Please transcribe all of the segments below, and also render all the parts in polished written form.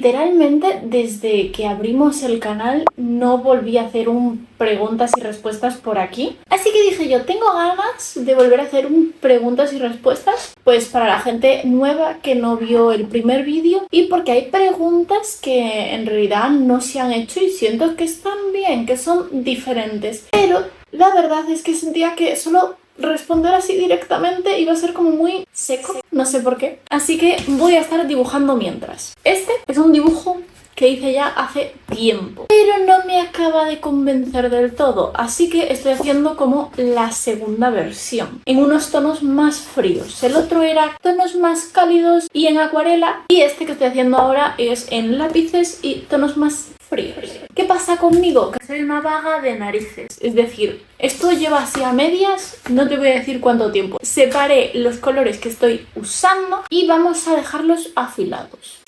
literalmente desde que abrimos el canal no volví a hacer un preguntas y respuestas por aquí. Así que dije yo, tengo ganas de volver a hacer un preguntas y respuestas, pues para la gente nueva que no vio el primer vídeo y porque hay preguntas que en realidad no se han hecho y siento que están bien, que son diferentes. Pero la verdad es que sentía que solo responder así directamente iba a ser como muy seco, no sé por qué. Así que voy a estar dibujando mientras. Este es un dibujo que hice ya hace tiempo, pero no me acaba de convencer del todo, así que estoy haciendo como la segunda versión, en unos tonos más fríos. El otro era tonos más cálidos y en acuarela, y este que estoy haciendo ahora es en lápices y tonos más fríos. ¿Qué pasa conmigo? Que soy una vaga de narices, es decir, esto lleva así a medias, no te voy a decir cuánto tiempo. Separé los colores que estoy usando y vamos a dejarlos afilados.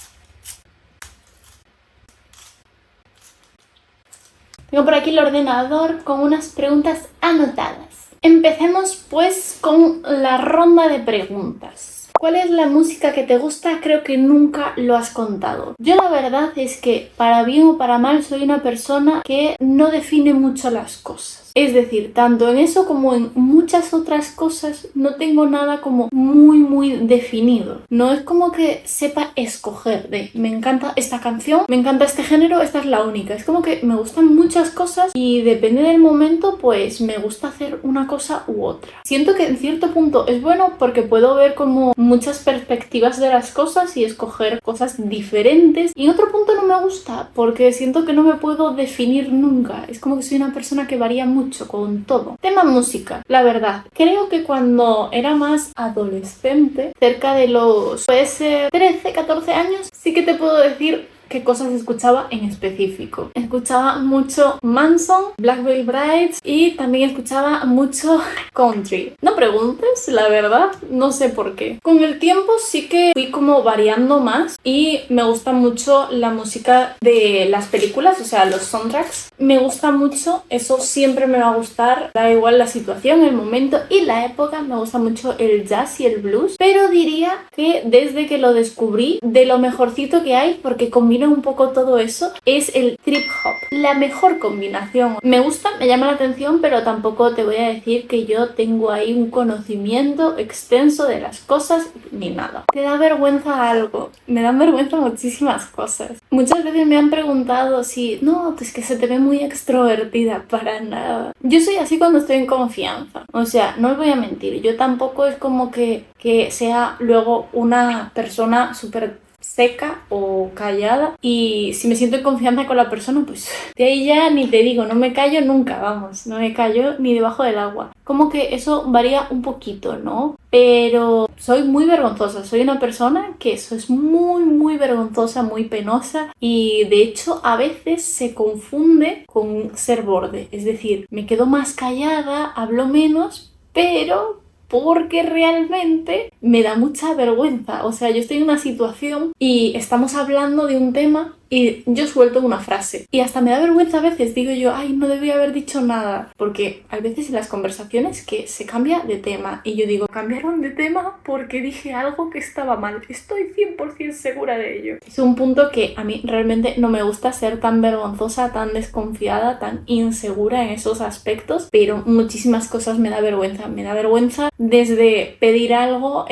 Tengo por aquí el ordenador con unas preguntas anotadas. Empecemos pues con la ronda de preguntas. ¿Cuál es la música que te gusta? Creo que nunca lo has contado. Yo la verdad es que para bien o para mal soy una persona que no define mucho las cosas. Es decir, tanto en eso como en muchas otras cosas no tengo nada como muy definido. No es como que sepa escoger de me encanta esta canción, me encanta este género, esta es la única. Es como que me gustan muchas cosas y depende del momento pues me gusta hacer una cosa u otra. Siento que en cierto punto es bueno porque puedo ver como muchas perspectivas de las cosas y escoger cosas diferentes. Y en otro punto no me gusta porque siento que no me puedo definir nunca. Es como que soy una persona que varía mucho con todo. Tema música, la verdad, creo que cuando era más adolescente, cerca de los, puede ser 13, 14 años, sí que te puedo decir qué cosas escuchaba en específico. Escuchaba mucho Manson, Black Veil Brides y también escuchaba mucho country. No preguntes, la verdad, no sé por qué. Con el tiempo sí que fui como variando más y me gusta mucho la música de las películas, o sea, los soundtracks. Me gusta mucho, eso siempre me va a gustar, da igual la situación, el momento y la época. Me gusta mucho el jazz y el blues, pero diría que desde que lo descubrí, de lo mejorcito que hay, porque combina un poco todo eso, es el trip hop. La mejor combinación. Me gusta, me llama la atención, pero tampoco te voy a decir que yo tengo ahí un conocimiento extenso de las cosas ni nada. ¿Te da vergüenza algo? Me dan vergüenza muchísimas cosas. Muchas veces me han preguntado si, no, pues que se te ve muy extrovertida. Para nada. Yo soy así cuando estoy en confianza. O sea, no os voy a mentir, yo tampoco es como que sea luego una persona súper seca o callada, y si me siento en confianza con la persona, pues de ahí ya ni te digo, no me callo nunca, vamos, no me callo ni debajo del agua. Como que eso varía un poquito, ¿no? Pero soy muy vergonzosa, soy una persona que eso es muy vergonzosa, muy penosa, y de hecho a veces se confunde con ser borde, es decir, me quedo más callada, hablo menos, pero porque realmente me da mucha vergüenza. O sea, yo estoy en una situación y estamos hablando de un tema y yo suelto una frase y hasta me da vergüenza a veces, digo yo, ay, no debía haber dicho nada, porque hay veces en las conversaciones que se cambia de tema y yo digo, cambiaron de tema porque dije algo que estaba mal, estoy 100% segura de ello. Es un punto que a mí realmente no me gusta, ser tan vergonzosa, tan desconfiada, tan insegura en esos aspectos, pero muchísimas cosas me da vergüenza desde pedir algo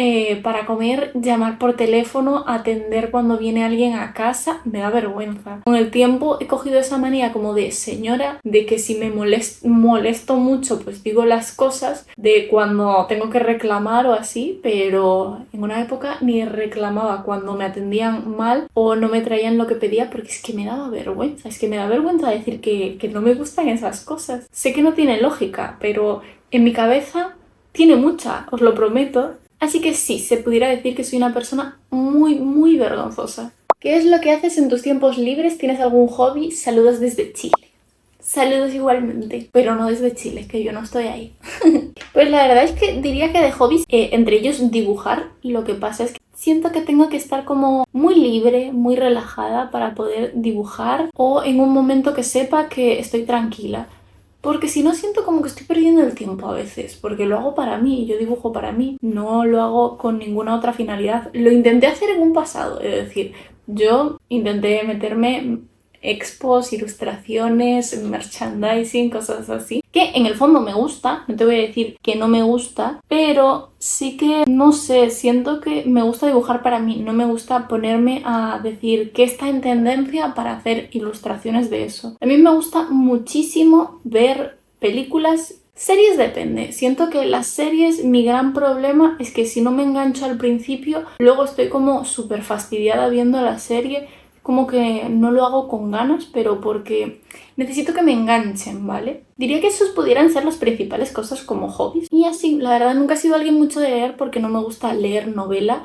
para comer, llamar por teléfono, atender cuando viene alguien a casa, me da vergüenza. Con el tiempo he cogido esa manía como de señora, de que si me molesto mucho, pues digo las cosas, de cuando tengo que reclamar o así, pero en una época ni reclamaba cuando me atendían mal o no me traían lo que pedía, porque es que me daba vergüenza, decir que no me gustan esas cosas. Sé que no tiene lógica, pero en mi cabeza tiene mucha, os lo prometo. Así que sí, se pudiera decir que soy una persona muy vergonzosa. ¿Qué es lo que haces en tus tiempos libres? ¿Tienes algún hobby? Saludos desde Chile. Saludos igualmente, pero no desde Chile, que yo no estoy ahí. Pues la verdad es que diría que de hobbies, entre ellos dibujar, lo que pasa es que siento que tengo que estar como muy libre, muy relajada para poder dibujar, o en un momento que sepa que estoy tranquila. Porque si no, siento como que estoy perdiendo el tiempo a veces, porque lo hago para mí, yo dibujo para mí, no lo hago con ninguna otra finalidad. Lo intenté hacer en un pasado, es decir, Yo intenté meterme expos, ilustraciones, merchandising, cosas así, que en el fondo me gusta, no te voy a decir que no me gusta, pero sí que, no sé, siento que me gusta dibujar para mí, no me gusta ponerme a decir qué está en tendencia para hacer ilustraciones de eso. A mí me gusta muchísimo ver películas. Series depende. Siento que las series, mi gran problema es que si no me engancho al principio, luego estoy como súper fastidiada viendo la serie, como que no lo hago con ganas, pero porque necesito que me enganchen, ¿vale? Diría que esos pudieran ser las principales cosas como hobbies. Y así, la verdad, nunca he sido alguien mucho de leer porque no me gusta leer novela.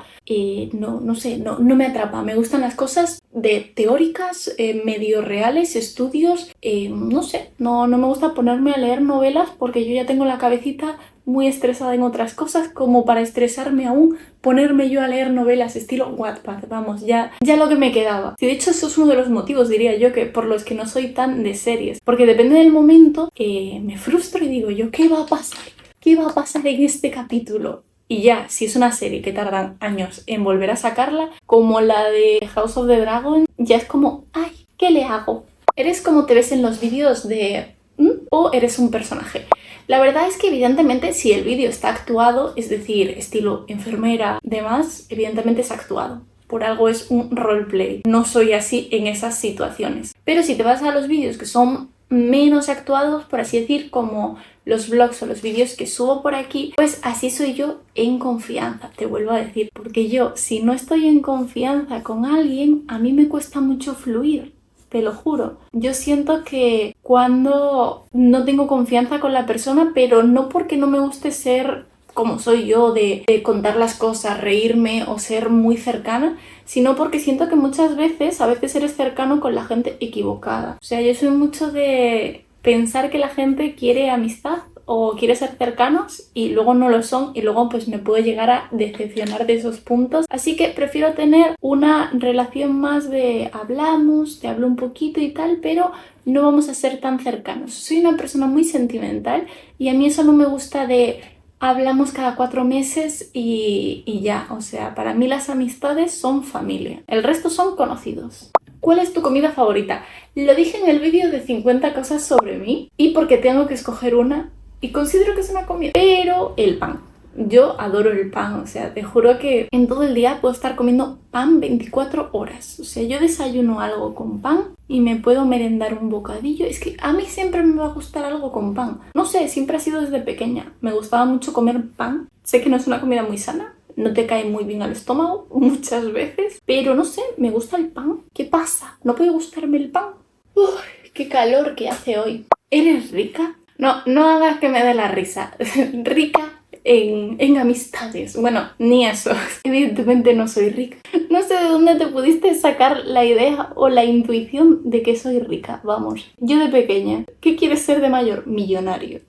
No sé, no me atrapa. Me gustan las cosas de teóricas, medio reales, estudios. No sé, no me gusta ponerme a leer novelas porque yo ya tengo la cabecita muy estresada en otras cosas como para estresarme aún, ponerme yo a leer novelas estilo Wattpad, vamos, ya lo que me quedaba. Y de hecho eso es uno de los motivos, diría yo, que por los que no soy tan de series, porque depende del momento, me frustro y digo yo, ¿qué va a pasar? ¿Qué va a pasar en este capítulo? Y ya, si es una serie que tardan años en volver a sacarla, como la de House of the Dragon, ya es como, ay, ¿qué le hago? ¿Eres como te ves en los vídeos de... o eres un personaje? La verdad es que evidentemente si el vídeo está actuado, es decir, estilo enfermera, demás, evidentemente es actuado. Por algo es un roleplay. No soy así en esas situaciones. Pero si te vas a los vídeos que son menos actuados, por así decir, como los vlogs o los vídeos que subo por aquí, pues así soy yo en confianza, te vuelvo a decir. Porque yo, si no estoy en confianza con alguien, a mí me cuesta mucho fluir. Te lo juro. Yo siento que cuando no tengo confianza con la persona, pero no porque no me guste ser como soy yo, de contar las cosas, reírme o ser muy cercana, sino porque siento que muchas veces, a veces eres cercano con la gente equivocada. O sea, yo soy mucho de pensar que la gente quiere amistad o quiere ser cercanos y luego no lo son y luego pues me puedo llegar a decepcionar de esos puntos. Así que prefiero tener una relación más de hablamos, te hablo un poquito y tal, pero no vamos a ser tan cercanos. Soy una persona muy sentimental y a mí eso no me gusta de hablamos cada 4 meses y ya. O sea, para mí las amistades son familia. El resto son conocidos. ¿Cuál es tu comida favorita? Lo dije en el vídeo de 50 cosas sobre mí y porque tengo que escoger una y considero que es una comida, pero el pan. Yo adoro el pan, o sea, te juro que en todo el día puedo estar comiendo pan 24 horas. O sea, yo desayuno algo con pan y me puedo merendar un bocadillo. Es que a mí siempre me va a gustar algo con pan. No sé, siempre ha sido desde pequeña. Me gustaba mucho comer pan. Sé que no es una comida muy sana, no te cae muy bien al estómago muchas veces, pero no sé, me gusta el pan. ¿Qué pasa? ¿No puede gustarme el pan? Uf, qué calor que hace hoy. ¿Eres rica? No hagas que me dé la risa. Rica en amistades. Bueno, ni eso. Evidentemente no soy rica. No sé de dónde te pudiste sacar la idea o la intuición de que soy rica. Vamos, yo de pequeña. ¿Qué quieres ser de mayor? Millonario.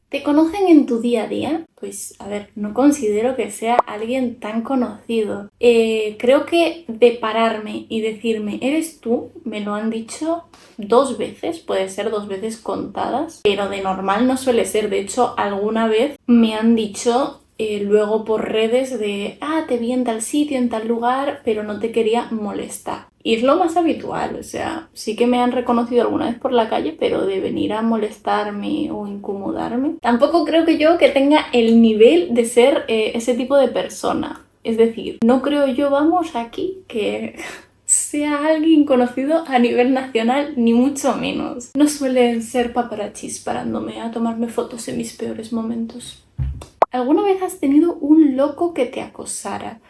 ¿Te conocen en tu día a día? Pues, a ver, no considero que sea alguien tan conocido. Creo que de pararme y decirme, ¿eres tú? Me lo han dicho 2 veces, puede ser 2 veces contadas, pero de normal no suele ser. De hecho, alguna vez me han dicho luego por redes de, te vi en tal sitio, en tal lugar, pero no te quería molestar. Y es lo más habitual, o sea, sí que me han reconocido alguna vez por la calle, pero de venir a molestarme o incomodarme, tampoco creo que yo que tenga el nivel de ser ese tipo de persona. Es decir, no creo yo, vamos, aquí que sea alguien conocido a nivel nacional, ni mucho menos. No suelen ser paparazzis parándome a tomarme fotos en mis peores momentos. ¿Alguna vez has tenido un loco que te acosara?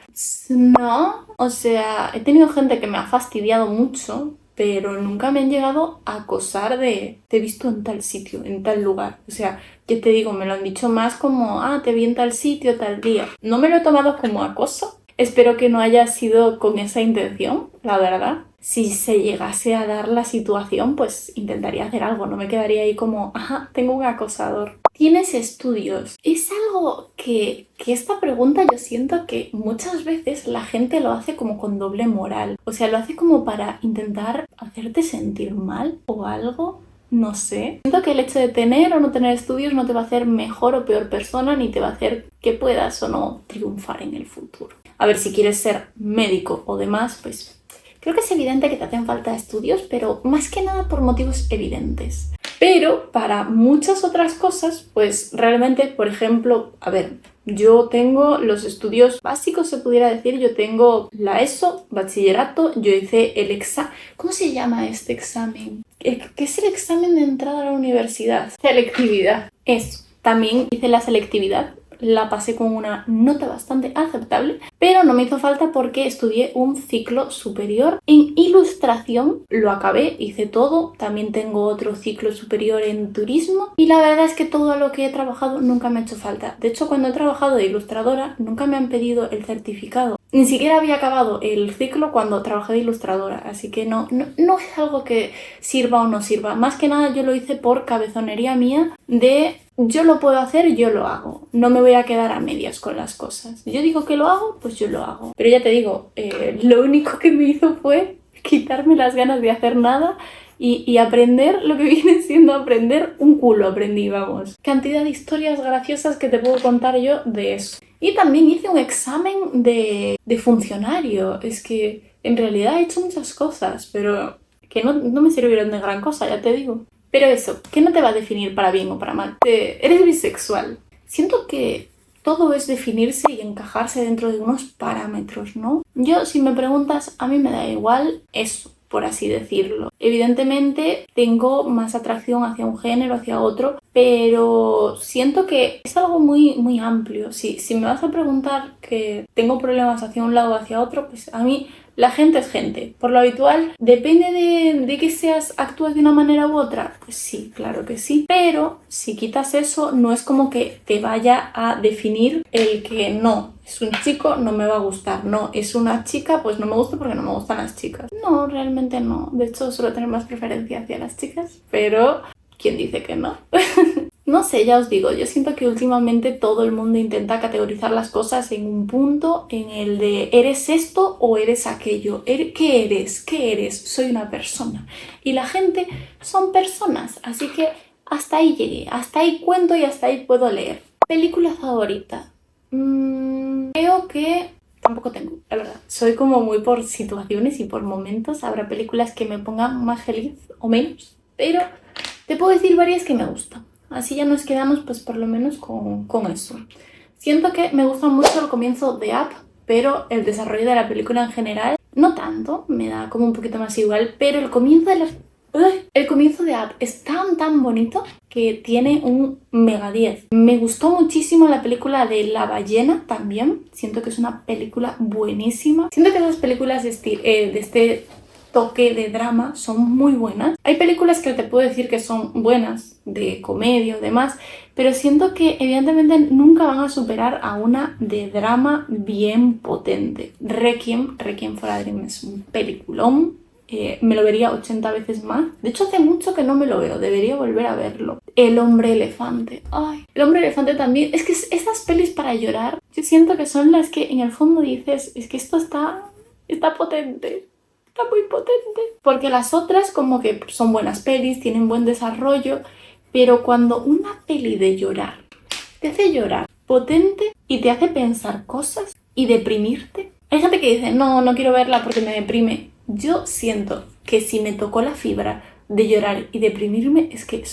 No, o sea, he tenido gente que me ha fastidiado mucho, pero nunca me han llegado a acosar de te he visto en tal sitio, en tal lugar. O sea, yo te digo, me lo han dicho más como, te vi en tal sitio, tal día. No me lo he tomado como acoso. Espero que no haya sido con esa intención, la verdad. Si se llegase a dar la situación, pues intentaría hacer algo. No me quedaría ahí como, tengo un acosador. ¿Tienes estudios? Es algo que esta pregunta yo siento que muchas veces la gente lo hace como con doble moral. O sea, lo hace como para intentar hacerte sentir mal o algo. No sé. Siento que el hecho de tener o no tener estudios no te va a hacer mejor o peor persona ni te va a hacer que puedas o no triunfar en el futuro. A ver, si quieres ser médico o demás, pues Creo que es evidente que te hacen falta estudios, pero más que nada por motivos evidentes. Pero para muchas otras cosas, pues realmente, por ejemplo, a ver, yo tengo los estudios básicos, se pudiera decir, yo tengo la ESO, bachillerato, yo hice el examen. ¿Cómo se llama este examen? ¿Qué es el examen de entrada a la universidad? Selectividad. Eso. También hice la selectividad. La pasé con una nota bastante aceptable, pero no me hizo falta porque estudié un ciclo superior en ilustración, lo acabé, hice todo, también tengo otro ciclo superior en turismo y la verdad es que todo lo que he trabajado nunca me ha hecho falta. De hecho, cuando he trabajado de ilustradora nunca me han pedido el certificado. Ni siquiera había acabado el ciclo cuando trabajé de ilustradora, así que no es algo que sirva o no sirva. Más que nada yo lo hice por cabezonería mía de yo lo puedo hacer, yo lo hago. No me voy a quedar a medias con las cosas. Yo digo que lo hago, pues yo lo hago. Pero ya te digo, lo único que me hizo fue quitarme las ganas de hacer nada y aprender lo que viene siendo aprender un culo, aprendí, vamos. Cantidad de historias graciosas que te puedo contar yo de eso. Y también hice un examen de funcionario. Es que en realidad he hecho muchas cosas, pero que no me sirvieron de gran cosa, ya te digo. Pero eso, ¿qué no te va a definir para bien o para mal? Eres bisexual. Siento que todo es definirse y encajarse dentro de unos parámetros, ¿no? Yo, si me preguntas, a mí me da igual eso, por así decirlo. Evidentemente tengo más atracción hacia un género, hacia otro, pero siento que es algo muy, muy amplio. Si me vas a preguntar que tengo problemas hacia un lado o hacia otro, pues a mí la gente es gente. Por lo habitual, depende de que actúes de una manera u otra. Pues sí, claro que sí. Pero si quitas eso, no es como que te vaya a definir el que no. Es un chico, no me va a gustar. No, es una chica, pues no me gusta porque no me gustan las chicas. No, realmente no. De hecho, suelo tener más preferencia hacia las chicas. Pero, ¿quién dice que no? No sé, ya os digo, yo siento que últimamente todo el mundo intenta categorizar las cosas en un punto, en el de ¿eres esto o eres aquello? ¿Qué eres? ¿Qué eres? Soy una persona. Y la gente son personas, así que hasta ahí llegué, hasta ahí cuento y hasta ahí puedo leer. ¿Película favorita? Creo que tampoco tengo, la verdad. Soy como muy por situaciones y por momentos. Habrá películas que me pongan más feliz o menos, pero te puedo decir varias que me gustan. Así ya nos quedamos pues por lo menos con eso. Siento que me gusta mucho el comienzo de Up, pero el desarrollo de la película en general no tanto, me da como un poquito más igual, pero el comienzo de Up es tan bonito que tiene un mega 10. Me gustó muchísimo la película de La ballena también, siento que es una película buenísima. Siento que esas películas de este toque de drama son muy buenas. Hay películas que te puedo decir que son buenas, de comedia o demás, pero siento que evidentemente nunca van a superar a una de drama bien potente. Requiem for a Dream es un peliculón. Me lo vería 80 veces más. De hecho, hace mucho que no me lo veo. Debería volver a verlo. El hombre elefante. Ay, el hombre elefante también. Es que esas pelis para llorar, yo siento que son las que en el fondo dices, es que esto está potente. Está muy potente. Porque las otras como que son buenas pelis, tienen buen desarrollo, pero cuando una peli de llorar te hace llorar potente y te hace pensar cosas y deprimirte. Hay gente que dice, no quiero verla porque me deprime. Yo siento que si me tocó la fibra de llorar y deprimirme, es que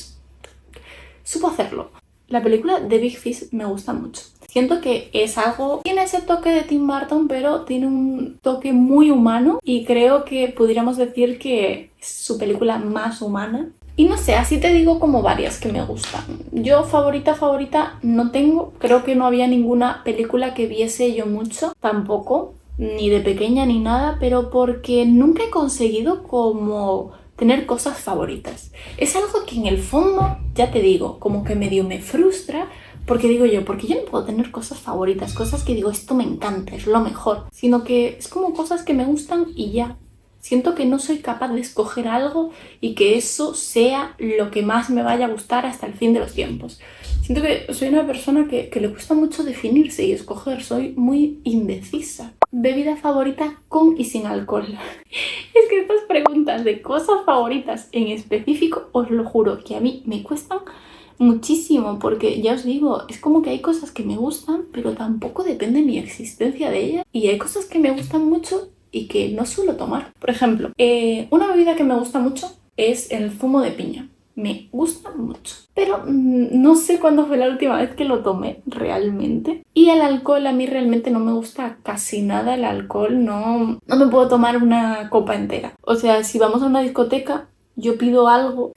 supo hacerlo. La película de Big Fish me gusta mucho. Siento que es algo... Tiene ese toque de Tim Burton, pero tiene un toque muy humano y creo que pudiéramos decir que es su película más humana. Y no sé, así te digo como varias que me gustan. Yo favorita no tengo. Creo que no había ninguna película que viese yo mucho, tampoco, ni de pequeña ni nada, pero porque nunca he conseguido como tener cosas favoritas. Es algo que en el fondo, ya te digo, como que medio me frustra, porque digo yo, porque yo no puedo tener cosas favoritas, cosas que digo, esto me encanta, es lo mejor, sino que es como cosas que me gustan y ya. Siento que no soy capaz de escoger algo y que eso sea lo que más me vaya a gustar hasta el fin de los tiempos. Siento que soy una persona que le cuesta mucho definirse y escoger, soy muy indecisa. Bebida favorita con y sin alcohol. Es que estas preguntas de cosas favoritas en específico, os lo juro que a mí me cuestan muchísimo, porque ya os digo, es como que hay cosas que me gustan, pero tampoco depende mi existencia de ellas. Y hay cosas que me gustan mucho y que no suelo tomar. Por ejemplo, una bebida que me gusta mucho es el zumo de piña. Me gusta mucho, pero no sé cuándo fue la última vez que lo tomé realmente. Y el alcohol, a mí realmente no me gusta casi nada el alcohol, no me puedo tomar una copa entera. O sea, si vamos a una discoteca, yo pido algo.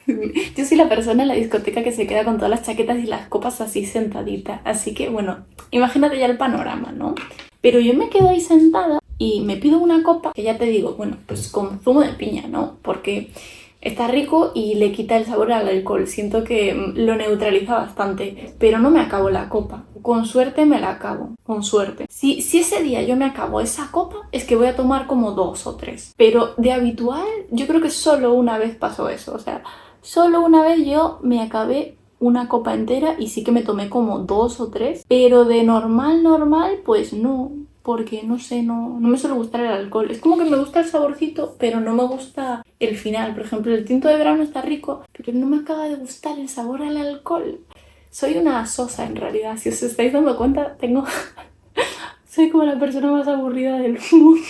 Yo soy la persona en la discoteca que se queda con todas las chaquetas y las copas así sentadita. Así que bueno, imagínate ya el panorama, ¿no? Pero yo me quedo ahí sentada y me pido una copa, que ya te digo, bueno, pues con zumo de piña, ¿no? Porque está rico y le quita el sabor al alcohol. Siento que lo neutraliza bastante, pero no me acabo la copa. Con suerte me la acabo, con suerte. Si ese día yo me acabo esa copa, es que voy a tomar como 2 o 3. Pero de habitual, yo creo que solo una vez pasó eso. O sea, solo una vez yo me acabé una copa entera y sí que me tomé como 2 o 3. Pero de normal, pues no. Porque no sé, no me suele gustar el alcohol. Es como que me gusta el saborcito, pero no me gusta el final. Por ejemplo, el tinto de verano está rico, pero no me acaba de gustar el sabor al alcohol. Soy una sosa en realidad. Si os estáis dando cuenta, soy como la persona más aburrida del mundo.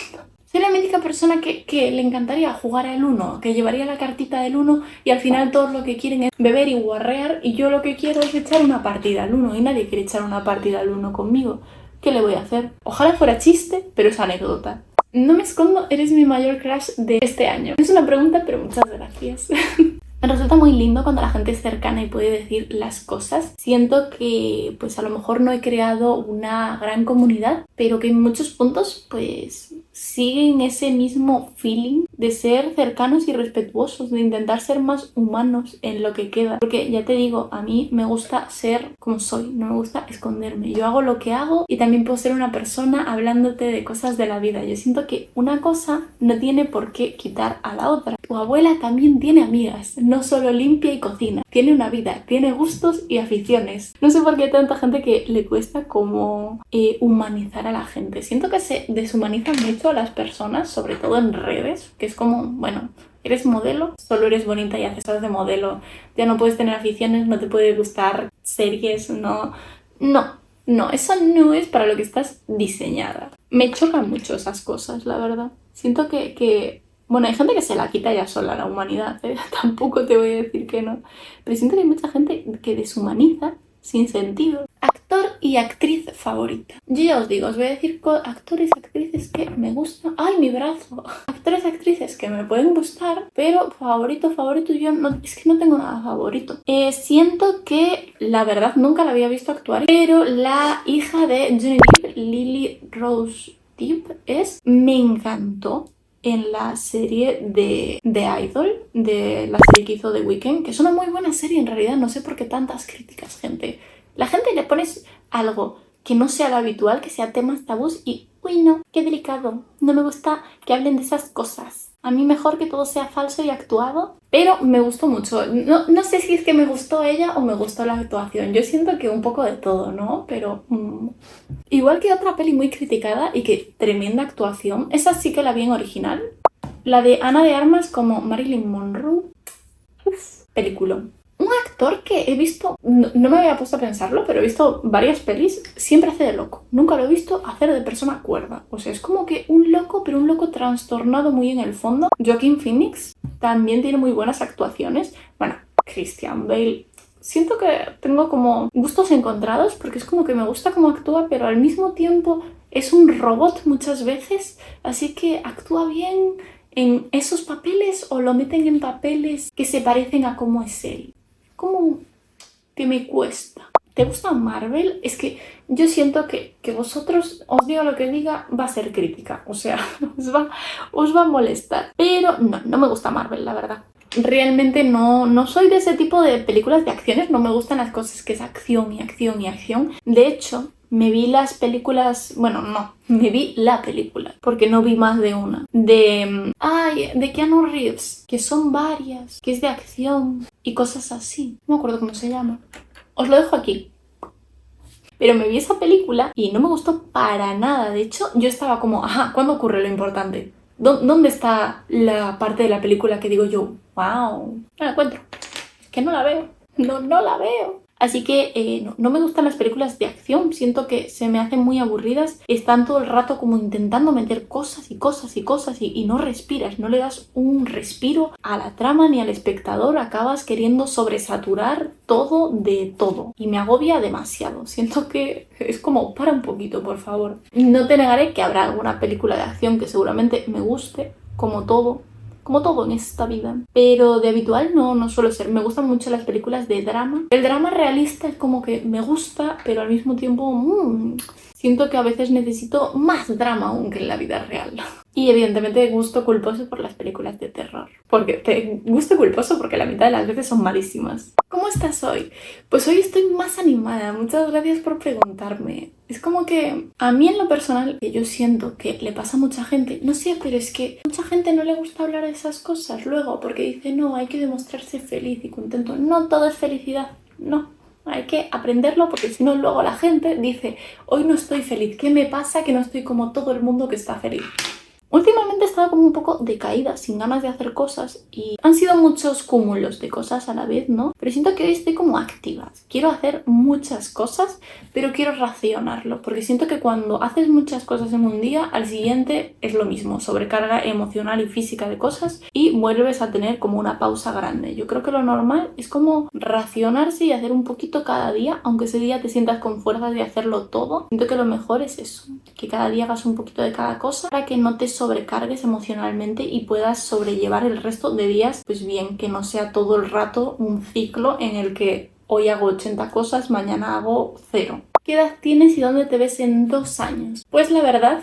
Soy la mítica persona que le encantaría jugar al uno, que llevaría la cartita del uno y al final todos lo que quieren es beber y guarrear y yo lo que quiero es echar una partida al uno y nadie quiere echar una partida al uno conmigo. ¿Qué le voy a hacer? Ojalá fuera chiste, pero es anécdota. No me escondo, eres mi mayor crush de este año. Es una pregunta, pero muchas gracias. Me resulta muy lindo cuando la gente es cercana y puede decir las cosas. Siento que pues a lo mejor no he creado una gran comunidad, pero que en muchos puntos pues siguen ese mismo feeling de ser cercanos y respetuosos, de intentar ser más humanos en lo que queda. Porque ya te digo, a mí me gusta ser como soy, no me gusta esconderme. Yo hago lo que hago y también puedo ser una persona hablándote de cosas de la vida. Yo siento que una cosa no tiene por qué quitar a la otra. Tu abuela también tiene amigas, no solo limpia y cocina. Tiene una vida, tiene gustos y aficiones. No sé por qué hay tanta gente que le cuesta como humanizar a la gente. Siento que se deshumanizan mucho a las personas, sobre todo en redes, que es como, bueno, eres modelo, solo eres bonita y haces cosas de modelo. Ya no puedes tener aficiones, no te puede gustar series, no, eso no es para lo que estás diseñada. Me chocan mucho esas cosas, la verdad. Siento que bueno, hay gente que se la quita ya sola la humanidad, ¿eh? Tampoco te voy a decir que no. Pero siento que hay mucha gente que deshumaniza sin sentido. Actor y actriz favorita. Yo ya os digo, os voy a decir actores y actrices que me gustan. ¡Ay, mi brazo! Actores y actrices que me pueden gustar, pero favorito, yo no, es que no tengo nada favorito. Siento que, la verdad, nunca la había visto actuar, pero la hija de Johnny Depp, Lily Rose Depp, me encantó en la serie de Idol, de la serie que hizo The Weeknd, que es una muy buena serie en realidad, no sé por qué tantas críticas, gente. La gente le pones algo que no sea lo habitual, que sea temas tabús y, uy no, qué delicado, no me gusta que hablen de esas cosas. A mí mejor que todo sea falso y actuado, pero me gustó mucho. No sé si es que me gustó ella o me gustó la actuación. Yo siento que un poco de todo, ¿no? Pero igual que otra peli muy criticada y que tremenda actuación, esa sí que la vi en original. La de Ana de Armas como Marilyn Monroe. Uf, película. Un actor que he visto, no me había puesto a pensarlo, pero he visto varias pelis, siempre hace de loco. Nunca lo he visto hacer de persona cuerda. O sea, es como que un loco, pero un loco trastornado muy en el fondo. Joaquin Phoenix también tiene muy buenas actuaciones. Bueno, Christian Bale. Siento que tengo como gustos encontrados porque es como que me gusta cómo actúa, pero al mismo tiempo es un robot muchas veces, así que actúa bien en esos papeles o lo meten en papeles que se parecen a cómo es él. Como que me cuesta. ¿Te gusta Marvel? Es que yo siento que vosotros, os diga lo que diga, va a ser crítica. O sea, os va a molestar. Pero no me gusta Marvel, la verdad. Realmente no soy de ese tipo de películas de acciones. No me gustan las cosas que es acción y acción y acción. De hecho, me vi las películas... Bueno, no. Me vi la película. Porque no vi más de una. De Keanu Reeves. Que son varias. Que es de acción. Y cosas así. No me acuerdo cómo se llama. Os lo dejo aquí. Pero me vi esa película y no me gustó para nada. De hecho, yo estaba como, ajá, ¿cuándo ocurre lo importante? ¿Dónde está la parte de la película que digo yo, wow? No la encuentro. Es que no la veo. No la veo. Así que no me gustan las películas de acción, siento que se me hacen muy aburridas, están todo el rato como intentando meter cosas y cosas y cosas y no respiras, no le das un respiro a la trama ni al espectador, acabas queriendo sobresaturar todo de todo y me agobia demasiado, siento que es como para un poquito, por favor. No te negaré que habrá alguna película de acción que seguramente me guste, como todo en esta vida, pero de habitual no suelo ser. Me gustan mucho las películas de drama. El drama realista es como que me gusta, pero al mismo tiempo siento que a veces necesito más drama aún que en la vida real. Y evidentemente gusto culposo por las películas de terror. Gusto culposo porque la mitad de las veces son malísimas. ¿Cómo estás hoy? Pues hoy estoy más animada. Muchas gracias por preguntarme. Es como que a mí en lo personal, que yo siento que le pasa a mucha gente, no sé, pero es que a mucha gente no le gusta hablar de esas cosas luego porque dice, no, hay que demostrarse feliz y contento. No todo es felicidad, no. Hay que aprenderlo porque si no luego la gente dice, hoy no estoy feliz, ¿qué me pasa que no estoy como todo el mundo que está feliz? Últimamente he estado como un poco decaída, sin ganas de hacer cosas y han sido muchos cúmulos de cosas a la vez, ¿no? Pero siento que hoy estoy como activa. Quiero hacer muchas cosas, pero quiero racionarlo, porque siento que cuando haces muchas cosas en un día, al siguiente es lo mismo, sobrecarga emocional y física de cosas y vuelves a tener como una pausa grande. Yo creo que lo normal es como racionarse y hacer un poquito cada día, aunque ese día te sientas con fuerzas de hacerlo todo. Siento que lo mejor es eso, que cada día hagas un poquito de cada cosa para que no te sobrecargues emocionalmente y puedas sobrellevar el resto de días, pues bien, que no sea todo el rato un ciclo en el que hoy hago 80 cosas, mañana hago 0. ¿Qué edad tienes y dónde te ves en 2 años? Pues la verdad,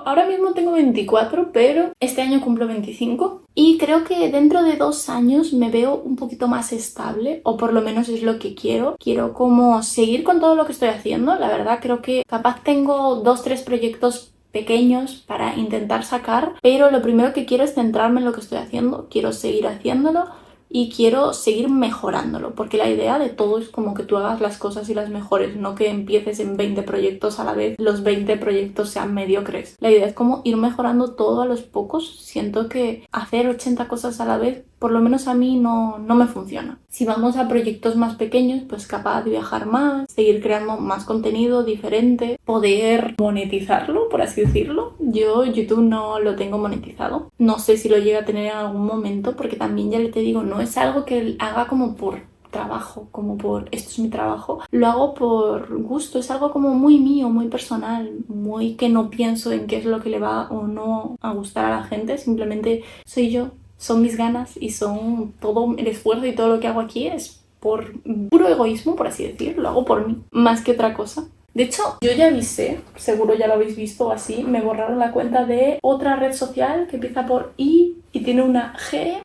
ahora mismo tengo 24, pero este año cumplo 25 y creo que dentro de 2 años me veo un poquito más estable, o por lo menos es lo que quiero. Quiero como seguir con todo lo que estoy haciendo, la verdad creo que capaz tengo 2-3 proyectos pequeños para intentar sacar, pero lo primero que quiero es centrarme en lo que estoy haciendo, quiero seguir haciéndolo y quiero seguir mejorándolo, porque la idea de todo es como que tú hagas las cosas y las mejores, no que empieces en 20 proyectos a la vez, los 20 proyectos sean mediocres. La idea es como ir mejorando todo a los pocos. Siento que hacer 80 cosas a la vez, por lo menos a mí no me funciona. Si vamos a proyectos más pequeños, pues capaz de viajar más, seguir creando más contenido diferente, poder monetizarlo, por así decirlo. Yo YouTube no lo tengo monetizado. No sé si lo llegue a tener en algún momento, porque también ya te digo, no es algo que haga como por trabajo, como por esto es mi trabajo, lo hago por gusto, es algo como muy mío, muy personal, muy que no pienso en qué es lo que le va o no a gustar a la gente, simplemente soy yo, son mis ganas y son todo el esfuerzo y todo lo que hago aquí es por puro egoísmo, por así decirlo, lo hago por mí, más que otra cosa. De hecho, yo ya avisé, seguro ya lo habéis visto o así, me borraron la cuenta de otra red social que empieza por I y tiene una G,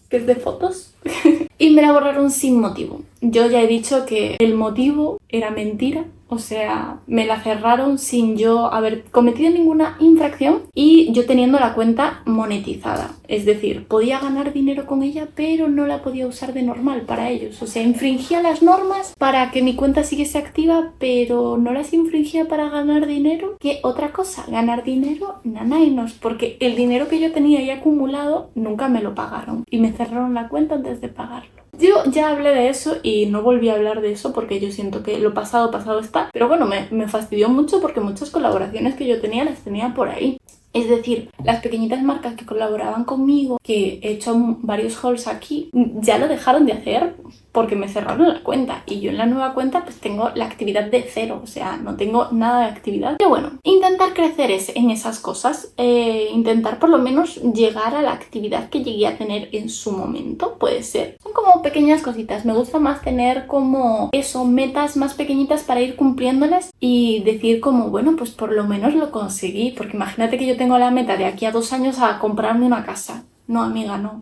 que es de fotos, y me la borraron sin motivo. Yo ya he dicho que el motivo era mentira, o sea, me la cerraron sin yo haber cometido ninguna infracción y yo teniendo la cuenta monetizada. Es decir, podía ganar dinero con ella, pero no la podía usar de normal para ellos. O sea, infringía las normas para que mi cuenta siguiese activa, pero no las infringía para ganar dinero. ¿Qué otra cosa? Ganar dinero, nanainos, porque el dinero que yo tenía ahí acumulado nunca me lo pagaron y me cerraron la cuenta antes de pagarlo. Yo ya hablé de eso y no volví a hablar de eso porque yo siento que lo pasado está. Pero bueno, me fastidió mucho porque muchas colaboraciones que yo tenía las tenía por ahí. Es decir, las pequeñitas marcas que colaboraban conmigo, que he hecho varios hauls aquí, ya lo dejaron de hacer porque me cerraron la cuenta. Y yo en la nueva cuenta pues tengo la actividad de 0, o sea, no tengo nada de actividad. Pero bueno, intentar crecer en esas cosas, intentar por lo menos llegar a la actividad que llegué a tener en su momento, puede ser. Son como pequeñas cositas, me gusta más tener como eso, metas más pequeñitas para ir cumpliéndolas y decir como, bueno, pues por lo menos lo conseguí, porque imagínate que yo tengo la meta de aquí a 2 años a comprarme una casa. No, amiga, no.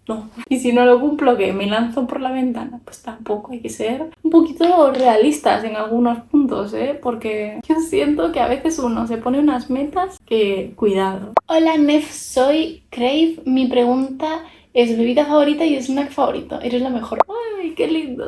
No. Y si no lo cumplo, ¿qué? ¿Me lanzo por la ventana? Pues tampoco, hay que ser un poquito realistas en algunos puntos, porque yo siento que a veces uno se pone unas metas que, cuidado. Hola, Nef, soy Crave. Mi pregunta es bebida favorita y snack favorito. Eres la mejor. ¡Ay, qué lindo!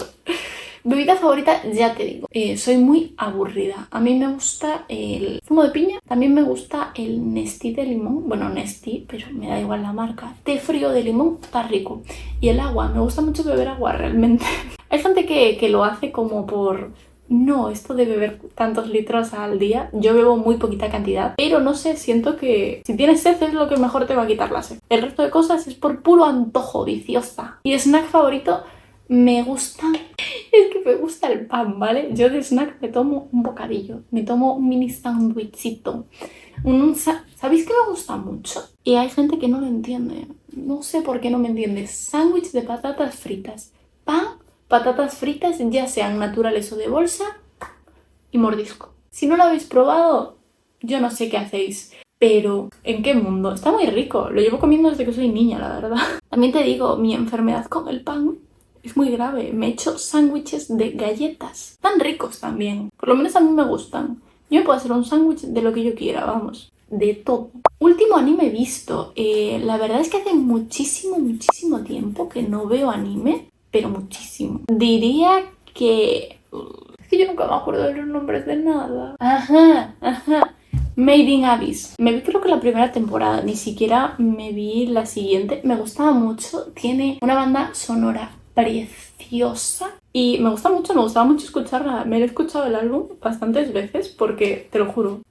Bebida favorita, ya te digo, soy muy aburrida. A mí me gusta el zumo de piña, también me gusta el Nestí de limón. Bueno, Nestí, pero me da igual la marca. Té frío de limón, está rico. Y el agua, me gusta mucho beber agua realmente. Hay gente que lo hace como por... No, esto de beber tantos litros al día, yo bebo muy poquita cantidad, pero no sé, siento que si tienes sed es lo que mejor te va a quitar la sed. El resto de cosas es por puro antojo, viciosa. Y snack favorito, me gusta... Es que me gusta el pan, ¿vale? Yo de snack me tomo un bocadillo, me tomo un mini sandwichito. ¿Sabéis que me gusta mucho? Y hay gente que no lo entiende. No sé por qué no me entiende. Sándwich de patatas fritas. Pan, patatas fritas, ya sean naturales o de bolsa, y mordisco. Si no lo habéis probado, yo no sé qué hacéis. Pero, ¿en qué mundo? Está muy rico. Lo llevo comiendo desde que soy niña, la verdad. También te digo, mi enfermedad con el pan es muy grave. Me he hecho sándwiches de galletas. Tan ricos también. Por lo menos a mí me gustan. Yo me puedo hacer un sándwich de lo que yo quiera, vamos. De todo. Último anime visto. La verdad es que hace muchísimo tiempo que no veo anime. Pero muchísimo. Diría que... Es que yo nunca me acuerdo de los nombres de nada. Ajá. Made in Abyss. Me vi creo que la primera temporada. Ni siquiera me vi la siguiente. Me gustaba mucho. Tiene una banda sonora preciosa y me gustaba mucho escucharla. Me he escuchado el álbum bastantes veces porque, te lo juro,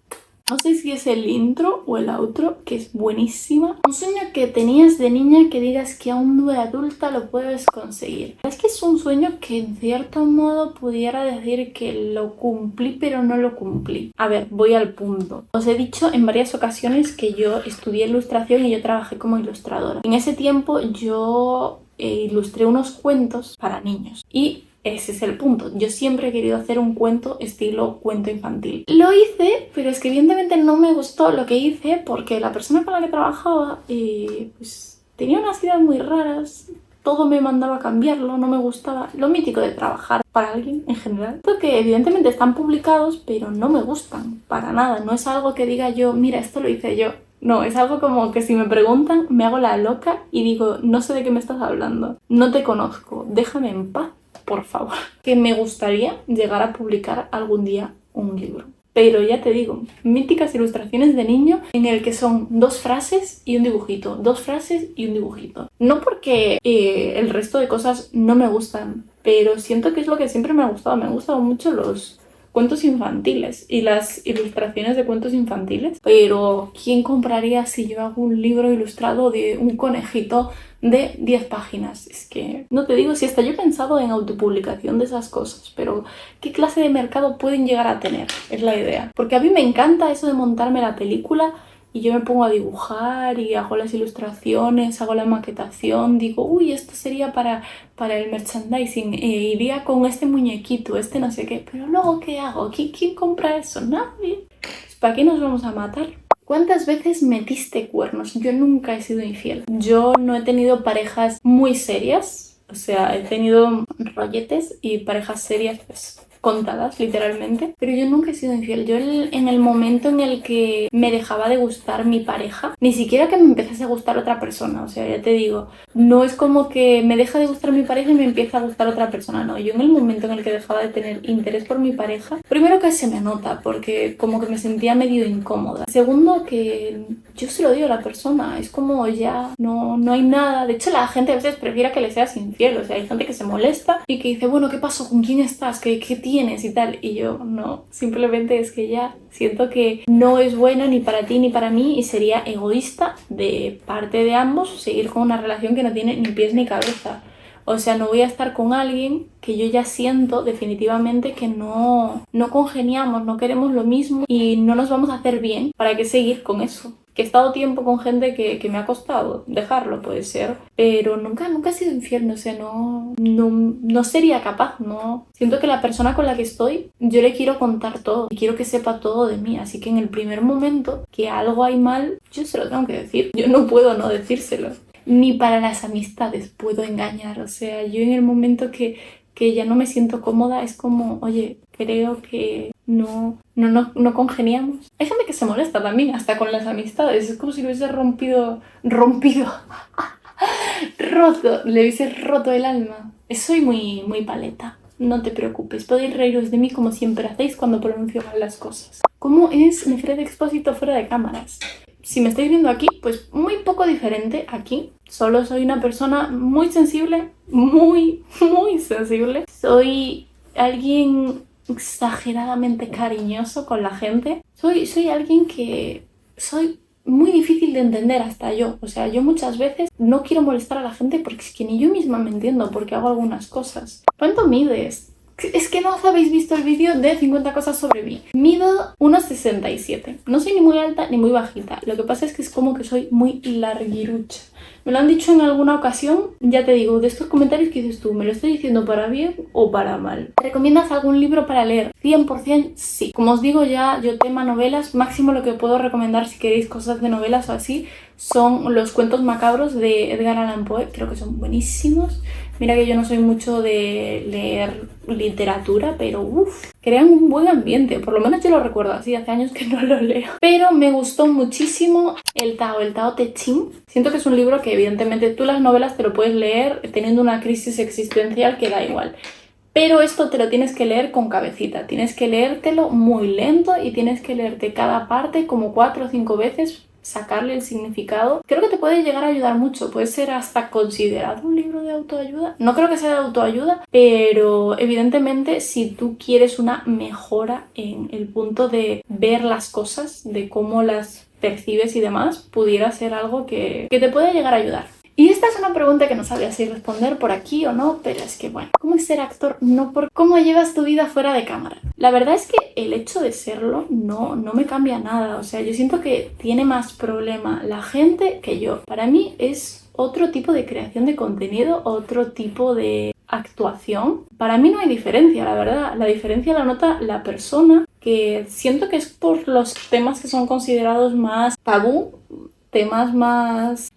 no sé si es el intro o el outro, que es buenísima. Un sueño que tenías de niña que digas que aún de adulta lo puedes conseguir. Es que es un sueño que en cierto modo pudiera decir que lo cumplí, pero no lo cumplí. A ver, voy al punto. Os he dicho en varias ocasiones que yo estudié ilustración y yo trabajé como ilustradora. En ese tiempo yo ilustré unos cuentos para niños y ese es el punto. Yo siempre he querido hacer un cuento estilo cuento infantil. Lo hice, pero es que evidentemente no me gustó lo que hice porque la persona con la que trabajaba pues tenía unas ideas muy raras. Todo me mandaba a cambiarlo, no me gustaba. Lo mítico de trabajar para alguien en general. Porque evidentemente están publicados, pero no me gustan para nada. No es algo que diga yo, mira, esto lo hice yo. No, es algo como que si me preguntan, me hago la loca y digo, no sé de qué me estás hablando. No te conozco, déjame en paz, por favor. Que me gustaría llegar a publicar algún día un libro. Pero ya te digo, míticas ilustraciones de niño en el que son 2 frases y un dibujito, 2 frases y un dibujito. No porque el resto de cosas no me gustan, pero siento que es lo que siempre me ha gustado. Me han gustado mucho los cuentos infantiles y las ilustraciones de cuentos infantiles. Pero ¿quién compraría si yo hago un libro ilustrado de un conejito de 10 páginas? Es que no te digo si hasta yo he pensado en autopublicación de esas cosas, pero ¿qué clase de mercado pueden llegar a tener? Es la idea. Porque a mí me encanta eso de montarme la película y yo me pongo a dibujar y hago las ilustraciones, hago la maquetación, digo, uy, esto sería para el merchandising, iría con este muñequito, este no sé qué, pero luego ¿qué hago? ¿Quién compra eso? Nadie. Pues, ¿para qué nos vamos a matar? ¿Cuántas veces metiste cuernos? Yo nunca he sido infiel. Yo no he tenido parejas muy serias, o sea, he tenido rolletes y parejas serias, pues contadas, literalmente, pero yo nunca he sido infiel. Yo en el momento en el que me dejaba de gustar mi pareja, ni siquiera que me empezase a gustar otra persona, o sea, ya te digo, no es como que me deja de gustar mi pareja y me empieza a gustar otra persona, no. Yo en el momento en el que dejaba de tener interés por mi pareja, primero que se me nota, porque como que me sentía medio incómoda. Segundo, que yo se lo digo a la persona, es como ya no hay nada. De hecho, la gente a veces prefiere que le seas infiel, o sea, hay gente que se molesta y que dice, bueno, ¿qué pasó? ¿Con quién estás? ¿Qué tienes? Y tal. Y yo, no, simplemente es que ya siento que no es bueno ni para ti ni para mí y sería egoísta de parte de ambos seguir con una relación que no tiene ni pies ni cabeza. O sea, no voy a estar con alguien que yo ya siento definitivamente que no congeniamos, no queremos lo mismo y no nos vamos a hacer bien. ¿Para qué seguir con eso? Que he estado tiempo con gente que me ha costado dejarlo, puede ser, pero nunca he sido infiel, o sea, no sería capaz, no. Siento que la persona con la que estoy, yo le quiero contar todo y quiero que sepa todo de mí, así que en el primer momento que algo hay mal, yo se lo tengo que decir, yo no puedo no decírselo. Ni para las amistades puedo engañar, o sea, yo en el momento que ya no me siento cómoda es como, oye, creo que no congeniamos. Hay gente que se molesta también, hasta con las amistades, es como si lo hubiese roto, le hubiese roto el alma. Soy muy paleta, no te preocupes, podéis reíros de mí como siempre hacéis cuando pronuncio mal las cosas. ¿Cómo es Nefret Expósito fuera de cámaras? si me estáis viendo aquí, pues muy poco diferente aquí. Solo soy una persona muy sensible, muy sensible. Soy alguien exageradamente cariñoso con la gente. Soy alguien que soy muy difícil de entender hasta yo. O sea, yo muchas veces no quiero molestar a la gente porque es que ni yo misma me entiendo porque hago algunas cosas. ¿Cuánto mides? Es que no os habéis visto el vídeo de 50 cosas sobre mí. Mido 1,67. No soy ni muy alta ni muy bajita. Lo que pasa es que es como que soy muy larguirucha. Me lo han dicho en alguna ocasión, ya te digo, de estos comentarios que dices tú, ¿me lo estoy diciendo para bien o para mal? ¿Te recomiendas algún libro para leer? 100% sí. Como os digo ya, yo tema novelas, máximo lo que puedo recomendar si queréis cosas de novelas o así, son los cuentos macabros de Edgar Allan Poe, creo que son buenísimos. Mira que yo no soy mucho de leer literatura, pero crean un buen ambiente. Por lo menos yo lo recuerdo así, hace años que no lo leo. Pero me gustó muchísimo el Tao Te Ching. Siento que es un libro que evidentemente tú las novelas te lo puedes leer teniendo una crisis existencial que da igual. Pero esto te lo tienes que leer con cabecita. Tienes que leértelo muy lento y tienes que leerte cada parte como 4 o 5 veces, sacarle el significado. Creo que te puede llegar a ayudar mucho. Puede ser hasta considerado un libro de autoayuda. No creo que sea de autoayuda, pero evidentemente si tú quieres una mejora en el punto de ver las cosas, de cómo las percibes y demás, pudiera ser algo que te puede llegar a ayudar. Y esta es una pregunta que no sabía si responder por aquí o no, pero es que bueno, ¿cómo es ser actor? No por cómo llevas tu vida fuera de cámara. La verdad es que el hecho de serlo no me cambia nada, o sea, yo siento que tiene más problema la gente que yo. Para mí es otro tipo de creación de contenido, otro tipo de actuación. Para mí no hay diferencia, la verdad. La diferencia la nota la persona, que siento que es por los temas que son considerados más tabú, temas más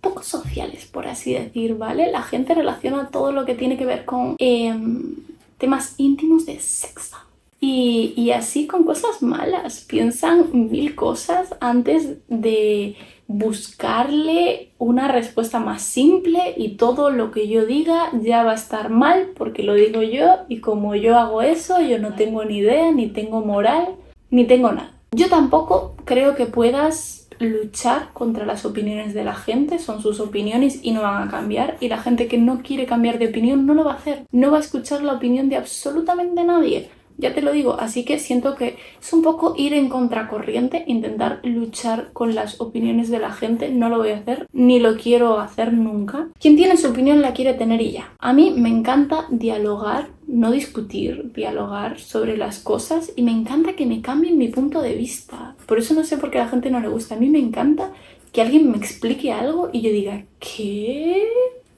poco sociales, por así decir, ¿vale? La gente relaciona todo lo que tiene que ver con temas íntimos de sexo. Y así con cosas malas. Piensan 1000 cosas antes de buscarle una respuesta más simple, y todo lo que yo diga ya va a estar mal porque lo digo yo, y como yo hago eso, yo no tengo ni idea, ni tengo moral, ni tengo nada. Yo tampoco creo que puedas luchar contra las opiniones de la gente. Son sus opiniones y no van a cambiar, y la gente que no quiere cambiar de opinión no lo va a hacer, no va a escuchar la opinión de absolutamente nadie, ya te lo digo. Así que siento que es un poco ir en contracorriente, intentar luchar con las opiniones de la gente. No lo voy a hacer, ni lo quiero hacer nunca. Quien tiene su opinión la quiere tener y ya. A mí me encanta dialogar, no discutir, dialogar sobre las cosas, y me encanta que me cambien mi punto de vista. Por eso no sé por qué a la gente no le gusta. A mí me encanta que alguien me explique algo y yo diga, ¿qué?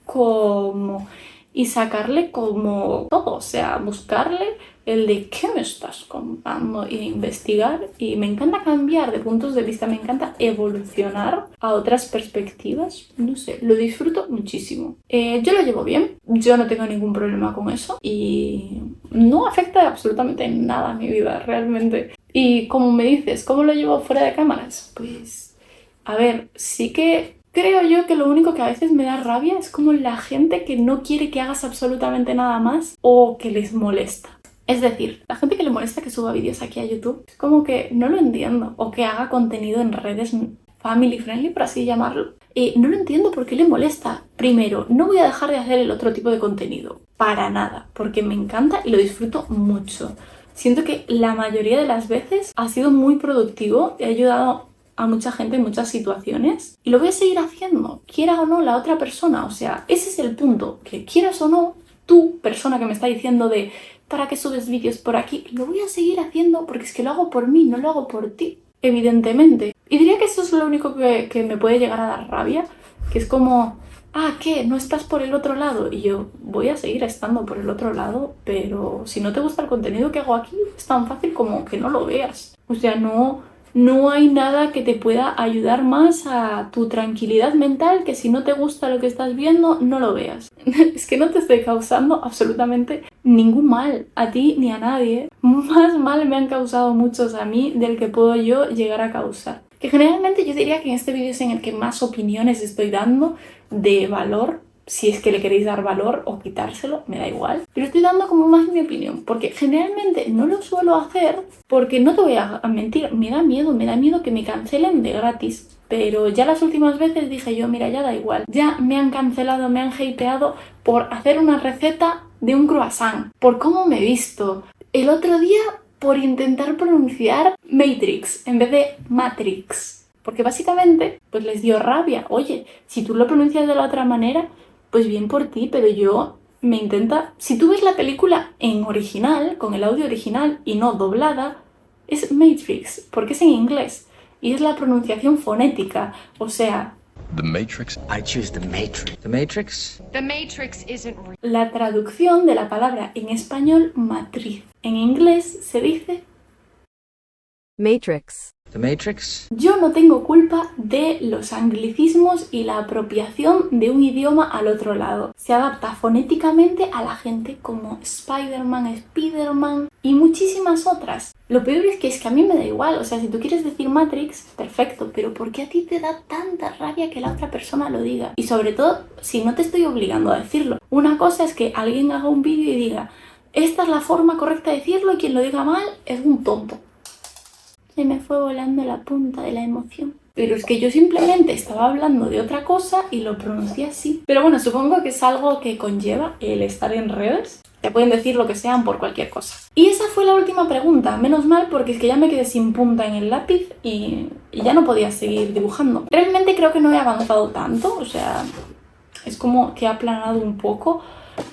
¿Cómo? Y sacarle como todo, o sea, buscarle el de qué me estás contando e investigar. Y me encanta cambiar de puntos de vista, me encanta evolucionar a otras perspectivas. No sé, lo disfruto muchísimo. Yo lo llevo bien, yo no tengo ningún problema con eso y no afecta absolutamente nada a mi vida realmente. Y como me dices, ¿cómo lo llevo fuera de cámaras? Pues, a ver, sí que creo yo que lo único que a veces me da rabia es como la gente que no quiere que hagas absolutamente nada más, o que les molesta. Es decir, la gente que le molesta que suba vídeos aquí a YouTube, es como que no lo entiendo. O que haga contenido en redes family friendly, por así llamarlo. No lo entiendo por qué le molesta. Primero, no voy a dejar de hacer el otro tipo de contenido, para nada, porque me encanta y lo disfruto mucho. Siento que la mayoría de las veces ha sido muy productivo y ha ayudado a mucha gente en muchas situaciones, y lo voy a seguir haciendo, quiera o no la otra persona. O sea, ese es el punto, que quieras o no, tú, persona que me está diciendo de ¿para qué subes vídeos por aquí? Lo voy a seguir haciendo porque es que lo hago por mí, no lo hago por ti, evidentemente. Y diría que eso es lo único que me puede llegar a dar rabia, que es como, ¿qué? ¿No estás por el otro lado? Y yo voy a seguir estando por el otro lado, pero si no te gusta el contenido que hago aquí, es tan fácil como que no lo veas. O sea, no hay nada que te pueda ayudar más a tu tranquilidad mental que si no te gusta lo que estás viendo, no lo veas. Es que no te estoy causando absolutamente ningún mal a ti ni a nadie. Más mal me han causado muchos a mí del que puedo yo llegar a causar. Que generalmente yo diría que en este vídeo es en el que más opiniones estoy dando de valor, Si es que le queréis dar valor o quitárselo, me da igual. Pero estoy dando como más mi opinión, porque generalmente no lo suelo hacer porque no te voy a mentir, me da miedo que me cancelen de gratis. Pero ya las últimas veces dije yo, mira, ya da igual. Ya me han cancelado, me han hateado por hacer una receta de un croissant, por cómo me he visto. El otro día por intentar pronunciar Matrix en vez de Matrix. Porque básicamente pues les dio rabia. Oye, si tú lo pronuncias de la otra manera, pues bien por ti, pero yo me intenta... Si tú ves la película en original, con el audio original y no doblada, es Matrix, porque es en inglés. Y es la pronunciación fonética, o sea... The Matrix. I choose the Matrix. The Matrix? The Matrix isn't real. La traducción de la palabra en español, matriz. En inglés se dice... Matrix. The Matrix? Yo no tengo culpa de los anglicismos y la apropiación de un idioma al otro lado. Se adapta fonéticamente a la gente como Spider-Man, Spiderman y muchísimas otras. Lo peor es que a mí me da igual. O sea, si tú quieres decir Matrix, perfecto. Pero ¿por qué a ti te da tanta rabia que la otra persona lo diga? Y sobre todo, si no te estoy obligando a decirlo. Una cosa es que alguien haga un vídeo y diga esta es la forma correcta de decirlo y quien lo diga mal es un tonto. Se me fue volando la punta de la emoción. Pero es que yo simplemente estaba hablando de otra cosa y lo pronuncié así. Pero bueno, supongo que es algo que conlleva el estar en redes. Te pueden decir lo que sean por cualquier cosa. Y esa fue la última pregunta. Menos mal porque es que ya me quedé sin punta en el lápiz y ya no podía seguir dibujando. Realmente creo que no he avanzado tanto. O sea, es como que he aplanado un poco.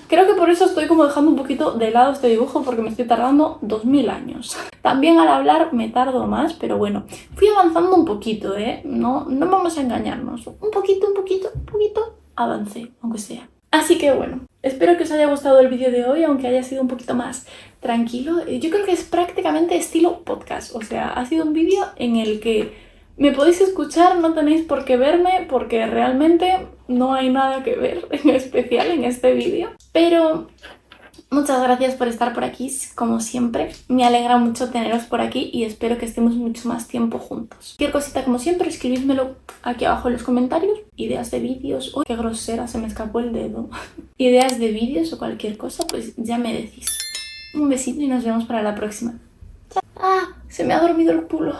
Creo que por eso estoy como dejando un poquito de lado este dibujo porque me estoy tardando 2000 años. También al hablar me tardo más, pero bueno, fui avanzando un poquito, ¿eh? No vamos a engañarnos. Un poquito avancé, aunque sea. Así que bueno, espero que os haya gustado el vídeo de hoy, aunque haya sido un poquito más tranquilo. Yo creo que es prácticamente estilo podcast, o sea, ha sido un vídeo en el que me podéis escuchar, no tenéis por qué verme porque realmente no hay nada que ver en especial en este vídeo. Pero muchas gracias por estar por aquí, como siempre. Me alegra mucho teneros por aquí y espero que estemos mucho más tiempo juntos. Cualquier cosita, como siempre, escribídmelo aquí abajo en los comentarios. Ideas de vídeos... ¡Oh, qué grosera! Se me escapó el dedo. Ideas de vídeos o cualquier cosa, pues ya me decís. Un besito y nos vemos para la próxima. ¡Ah! Se me ha dormido el culo.